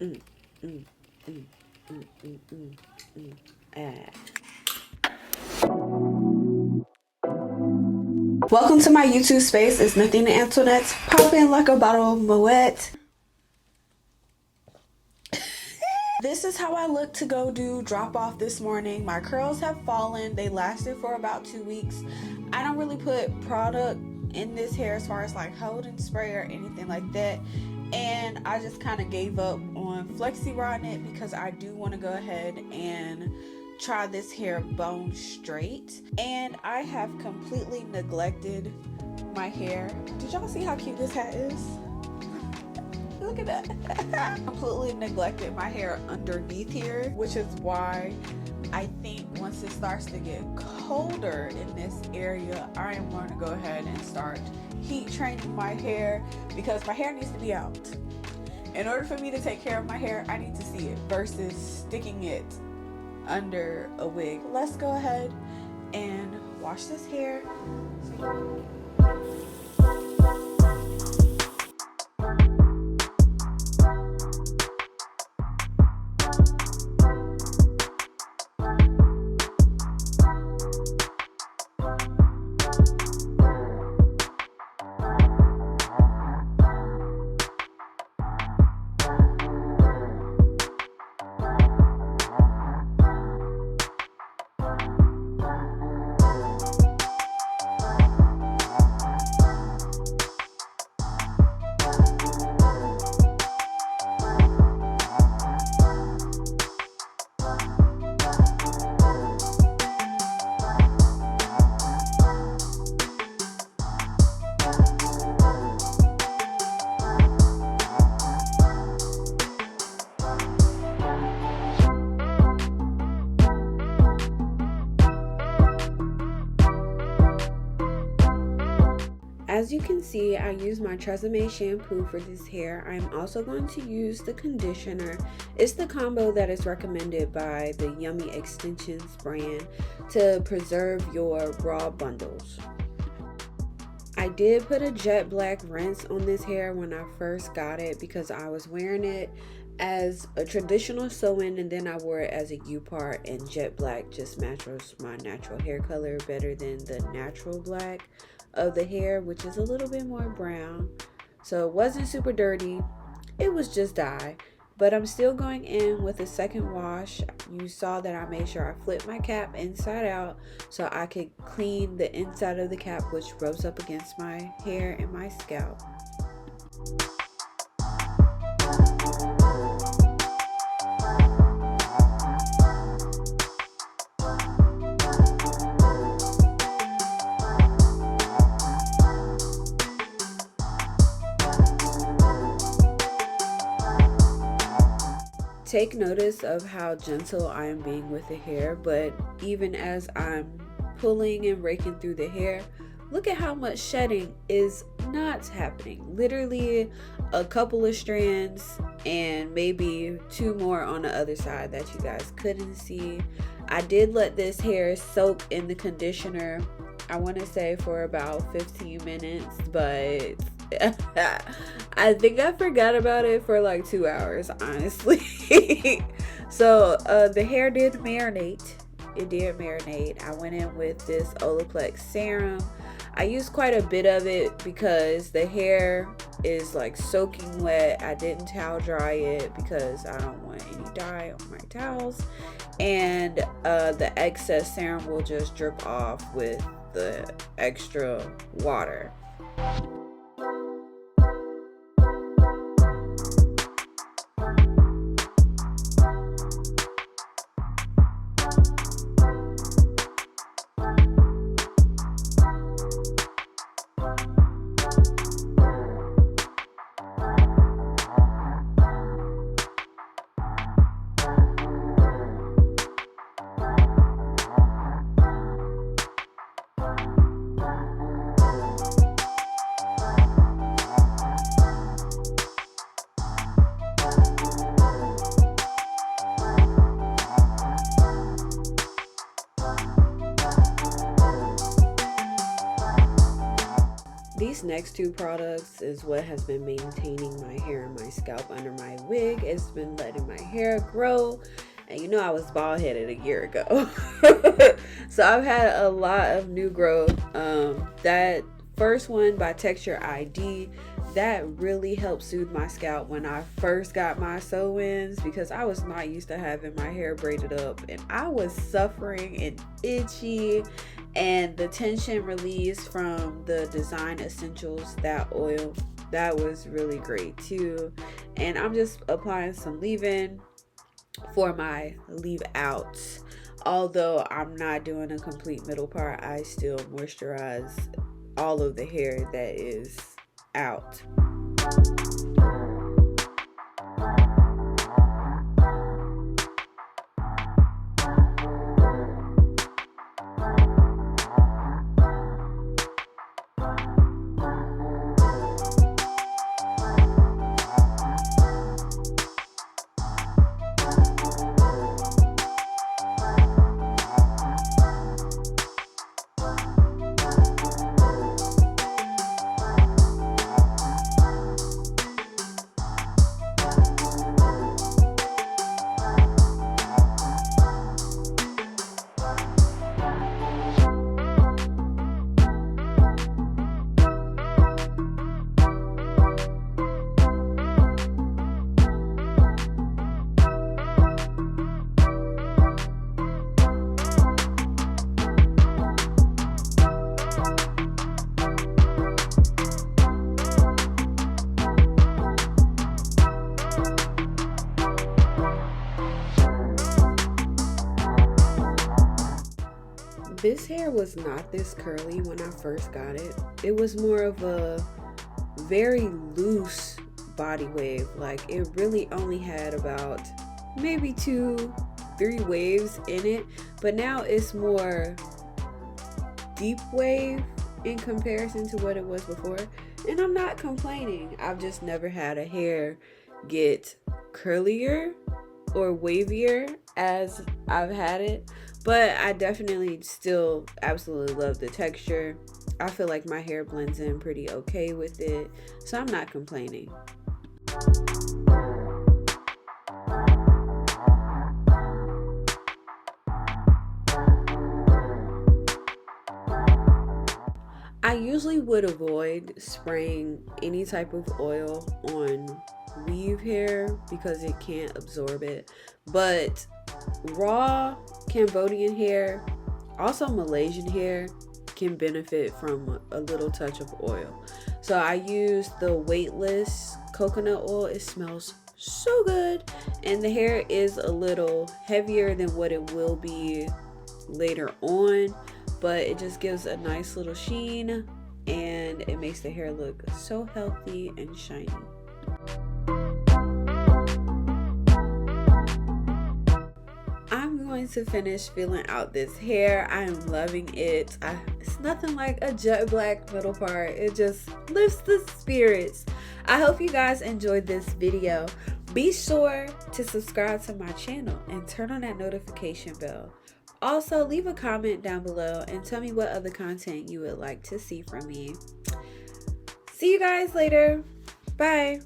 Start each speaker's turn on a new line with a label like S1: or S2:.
S1: Mm, mm, mm, mm, mm, mm, mm. Welcome to my YouTube space. It's Nothing Antoinette. Pop in like a bottle of Moet. This is how I look to go do drop off this morning. My curls have fallen. They lasted for about 2 weeks. I don't really put product in this hair as far as like holding spray or anything like that. And I just kind of gave up on flexi rodding it because I do want to go ahead and try this hair bone straight. And I have completely neglected my hair. Did y'all see how cute this hat is? Look at that. Completely neglected my hair underneath here, which is why I think once it starts to get colder in this area, I am going to go ahead and start heat training my hair because my hair needs to be out. In order for me to take care of my hair, I need to see it versus sticking it under a wig. Let's go ahead and wash this hair. As you can see, I use my Tresemme shampoo for this hair. I'm also going to use the conditioner. It's the combo that is recommended by the Yummy Extensions brand to preserve your raw bundles. I did put a jet black rinse on this hair when I first got it because I was wearing it as a traditional sew-in and then I wore it as a U-part, and jet black just matches my natural hair color better than the natural black of the hair, which is a little bit more brown. So it wasn't super dirty, it was just dye. But I'm still going in with a second wash. You saw that I made sure I flipped my cap inside out so I could clean the inside of the cap, which rubs up against my hair and my scalp. Take notice of how gentle I am being with the hair, but even as I'm pulling and raking through the hair, look at how much shedding is not happening. Literally a couple of strands and maybe two more on the other side that you guys couldn't see. I did let this hair soak in the conditioner, I want to say for about 15 minutes, but I think I forgot about it for like 2 hours, honestly. So the hair did marinate. It did marinate. I went in with this Olaplex serum. I used quite a bit of it because the hair is like soaking wet. I didn't towel dry it because I don't want any dye on my towels, and the excess serum will just drip off with the extra water. These next two products is what has been maintaining my hair and my scalp under my wig. It's been letting my hair grow. And you know I was bald headed a year ago. So I've had a lot of new growth. That first one by Texture ID, that really helped soothe my scalp when I first got my sew-ins, because I was not used to having my hair braided up and I was suffering and itchy. And the tension release from the Design Essentials, that oil, that was really great too. And I'm just applying some leave-in for my leave out. Although I'm not doing a complete middle part, I still moisturize all of the hair that is out. This hair was not this curly when I first got it. It was more of a very loose body wave. Like, it really only had about maybe 2-3 waves in it, but now it's more deep wave in comparison to what it was before. And I'm not complaining. I've just never had a hair get curlier or wavier as I've had it, but I definitely still absolutely love the texture. I feel like my hair blends in pretty okay with it, so I'm not complaining. I usually would avoid spraying any type of oil on weave hair because it can't absorb it, but raw Cambodian hair, also Malaysian hair, can benefit from a little touch of oil. So I use the weightless coconut oil. It smells so good, and the hair is a little heavier than what it will be later on, but it just gives a nice little sheen and it makes the hair look so healthy and shiny. I'm going to finish filling out this hair. I am loving it. It's nothing like a jet black middle part. It just lifts the spirits. I hope you guys enjoyed this video. Be sure to subscribe to my channel and turn on that notification bell. Also, leave a comment down below and tell me what other content you would like to see from me. See you guys later. Bye.